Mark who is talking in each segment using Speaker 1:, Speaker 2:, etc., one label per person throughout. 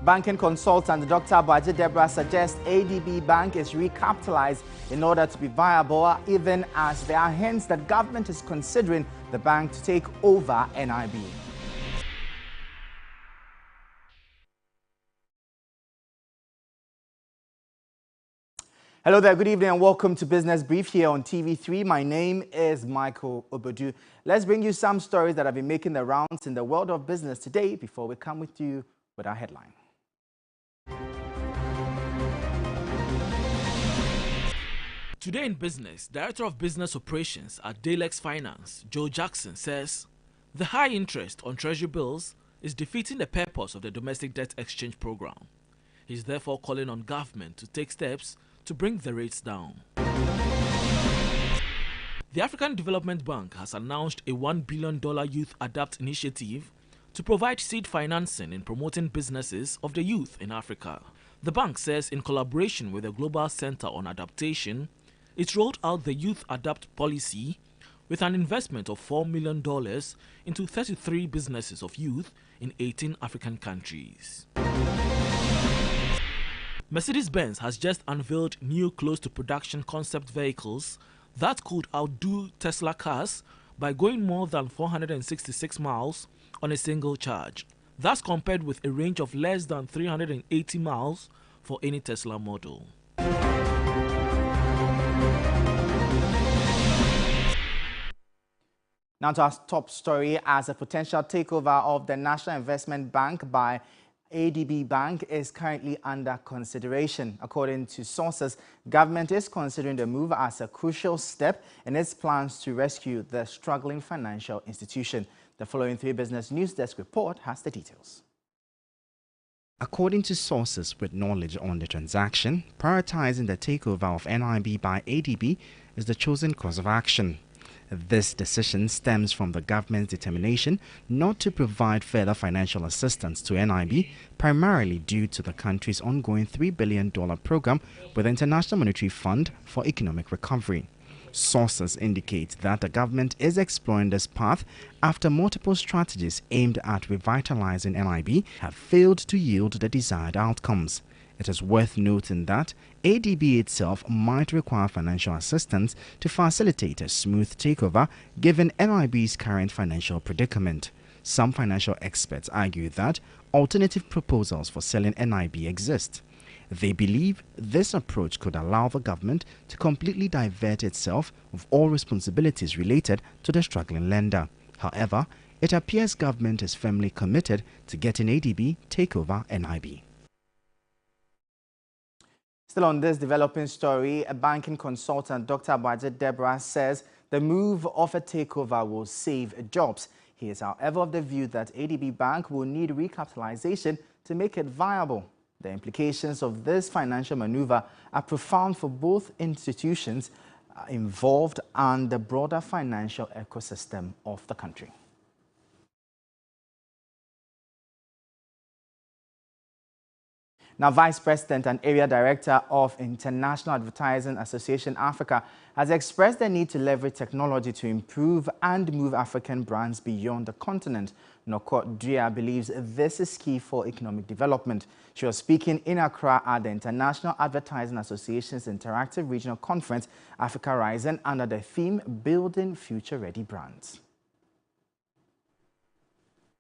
Speaker 1: Banking consultant Dr. Boaji Deborah suggests ADB Bank is recapitalized in order to be viable, even as there are hints that government is considering the bank to take over NIB. Hello there, good evening and welcome to Business Brief here on TV3. My name is Michael Obodu. Let's bring you some stories that have been making the rounds in the world of business today before we come with you with our headline.
Speaker 2: Today in business, Director of Business Operations at Dalex Finance, Joe Jackson, says the high interest on treasury bills is defeating the purpose of the domestic debt exchange program. He is therefore calling on government to take steps to bring the rates down. The African Development Bank has announced a $1 billion Youth Adapt initiative to provide seed financing in promoting businesses of the youth in Africa. The bank says in collaboration with the Global Center on Adaptation, it rolled out the Youth Adapt policy with an investment of $4 million into 33 businesses of youth in 18 African countries. Mercedes-Benz has just unveiled new close-to-production concept vehicles that could outdo Tesla cars by going more than 466 miles on a single charge. That's compared with a range of less than 380 miles for any Tesla model.
Speaker 1: Now to our top story, as a potential takeover of the National Investment Bank by ADB Bank is currently under consideration. According to sources, government is considering the move as a crucial step in its plans to rescue the struggling financial institution. The following 3 Business News Desk report has the details.
Speaker 3: According to sources with knowledge on the transaction, prioritizing the takeover of NIB by ADB is the chosen course of action. This decision stems from the government's determination not to provide further financial assistance to NIB, primarily due to the country's ongoing $3 billion program with the International Monetary Fund for Economic Recovery. Sources indicate that the government is exploring this path after multiple strategies aimed at revitalizing NIB have failed to yield the desired outcomes. It is worth noting that ADB itself might require financial assistance to facilitate a smooth takeover given NIB's current financial predicament. Some financial experts argue that alternative proposals for selling NIB exist. They believe this approach could allow the government to completely divert itself of all responsibilities related to the struggling lender. However, it appears government is firmly committed to getting ADB take over NIB.
Speaker 1: Still on this developing story, a banking consultant, Dr. Boaji Deborah, says the move of a takeover will save jobs. He is, however, of the view that ADB Bank will need recapitalization to make it viable. The implications of this financial maneuver are profound for both institutions involved and the broader financial ecosystem of the country. Now, Vice President and Area Director of International Advertising Association Africa has expressed the need to leverage technology to improve and move African brands beyond the continent. Nokot Dria believes this is key for economic development. She was speaking in Accra at the International Advertising Association's Interactive Regional Conference, Africa Rising, under the theme Building Future-Ready Brands.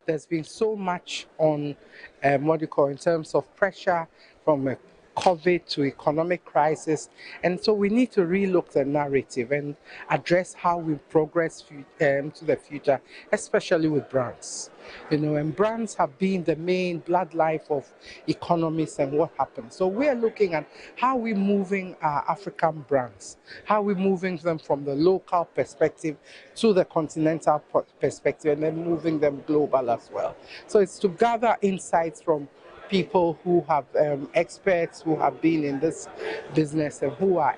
Speaker 4: There's been so much on in terms of pressure from a COVID to economic crisis, and so we need to relook the narrative and address how we progress to the future, especially with brands. And brands have been the main blood life of economies and what happens. So we are looking at how we're moving our African brands, how we're moving them from the local perspective to the continental perspective, and then moving them global as well. So it's to gather insights from people who have experts who have been in this business and who are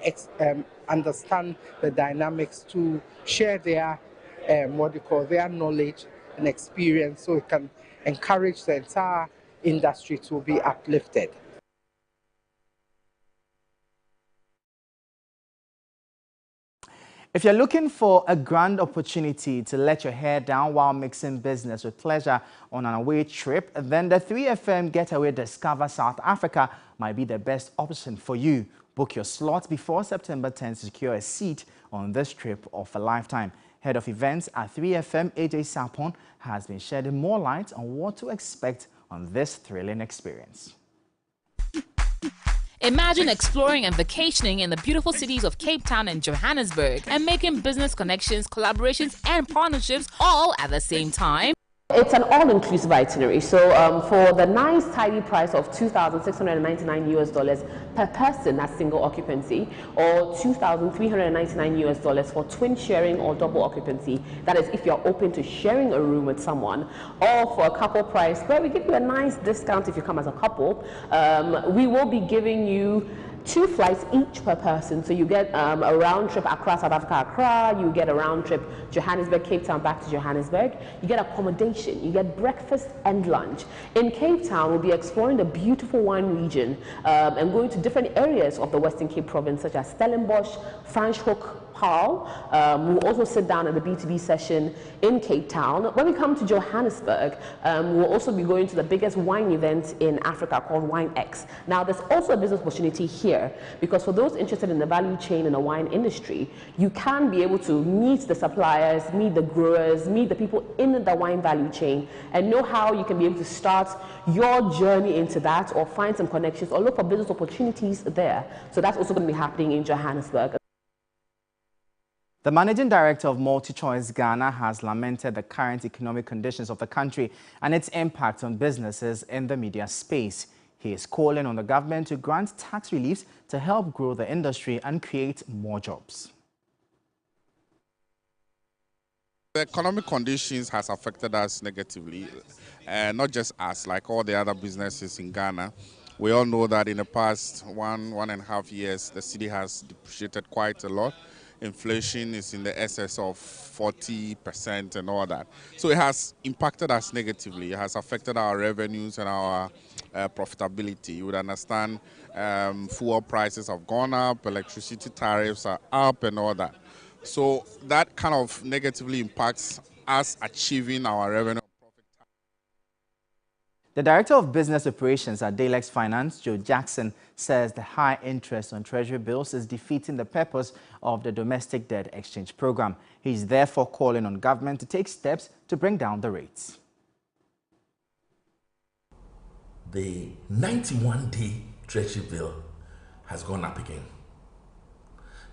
Speaker 4: understand the dynamics to share their their knowledge and experience, so it can encourage the entire industry to be uplifted.
Speaker 1: If you're looking for a grand opportunity to let your hair down while mixing business with pleasure on an away trip, then the 3FM Getaway Discover South Africa might be the best option for you. Book your slot before September 10th to secure a seat on this trip of a lifetime. Head of events at 3FM, AJ Sapon, has been shedding more light on what to expect on this thrilling experience.
Speaker 5: Imagine exploring and vacationing in the beautiful cities of Cape Town and Johannesburg and making business connections, collaborations, and partnerships all at the same time.
Speaker 6: It's an all-inclusive itinerary. So for the nice, tidy price of $2,699 per person as single occupancy, or $2,399 for twin sharing or double occupancy, that is if you're open to sharing a room with someone, or for a couple price, where we give you a nice discount if you come as a couple, we will be giving you 2 flights each per person. So you get a round trip Accra, South Africa, Accra. You get a round trip Johannesburg, Cape Town, back to Johannesburg. You get accommodation. You get breakfast and lunch. In Cape Town, we'll be exploring the beautiful wine region and going to different areas of the Western Cape province, such as Stellenbosch, Franschhoek, Paarl. We'll also sit down at the B2B session in Cape Town. When we come to Johannesburg, we'll also be going to the biggest wine event in Africa called Wine X. Now, there's also a business opportunity here, because for those interested in the value chain in the wine industry, you can be able to meet the suppliers, meet the growers, meet the people in the wine value chain, and know how you can be able to start your journey into that, or find some connections, or look for business opportunities there. So that's also going to be happening in Johannesburg.
Speaker 1: The managing director of MultiChoice Ghana has lamented the current economic conditions of the country and its impact on businesses in the media space. He is calling on the government to grant tax reliefs to help grow the industry and create more jobs.
Speaker 7: The economic conditions has affected us negatively, not just us, like all the other businesses in Ghana. We all know that in the past 1.5 years, the city has depreciated quite a lot. Inflation is in the excess of 40% and all that. So it has impacted us negatively. It has affected our revenues and our profitability. You would understand fuel prices have gone up, electricity tariffs are up and all that. So that kind of negatively impacts us achieving our revenue.
Speaker 1: The Director of Business Operations at Dalex Finance, Joe Jackson, says the high interest on Treasury bills is defeating the purpose of the domestic debt exchange program. He is therefore calling on government to take steps to bring down the rates.
Speaker 8: The 91-day Treasury bill has gone up again.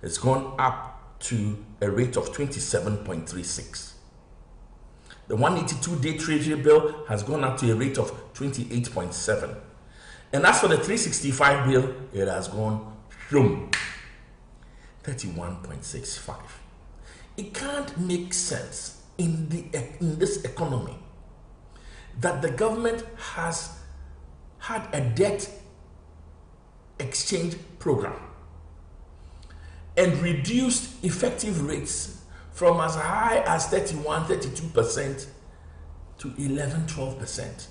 Speaker 8: It's gone up to a rate of 27.36. The 182-day Treasury bill has gone up to a rate of 28.7. And as for the 365 bill, it has gone from 31.65. It can't make sense in this economy that the government has had a debt exchange program and reduced effective rates from as high as 31-32% to 11-12%,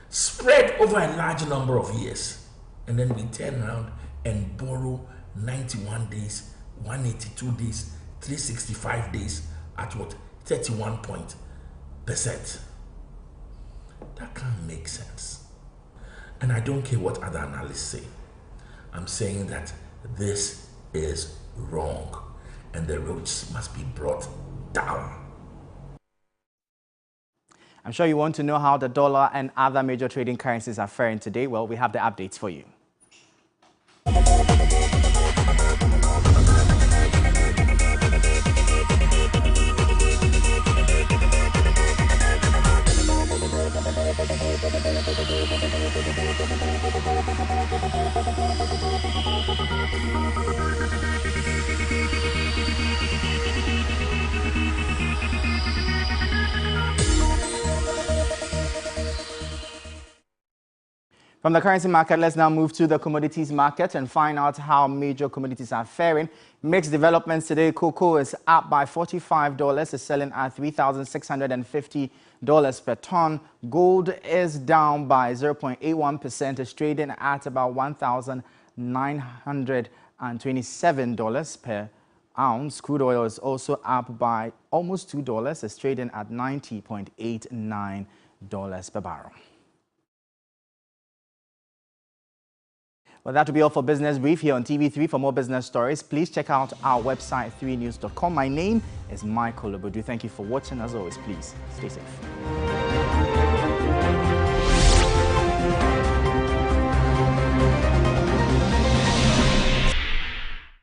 Speaker 8: spread over a large number of years, and then we turn around and borrow 91 days, 182 days, 365 days at what? 31%. That can't make sense. And I don't care what other analysts say. I'm saying that this is wrong, and the rates must be brought down.
Speaker 1: I'm sure you want to know how the dollar and other major trading currencies are faring today. Well, we have the updates for you. From the currency market, let's now move to the commodities market and find out how major commodities are faring. Mixed developments today. Cocoa is up by $45, is selling at $3,650 per ton. Gold is down by 0.81%, is trading at about $1,927 per ounce. Crude oil is also up by almost $2. It's trading at $90.89 per barrel. Well, that will be all for Business Brief here on TV3. For more business stories, please check out our website, 3news.com. My name is Michael Obodu. Thank you for watching. As always, please stay safe.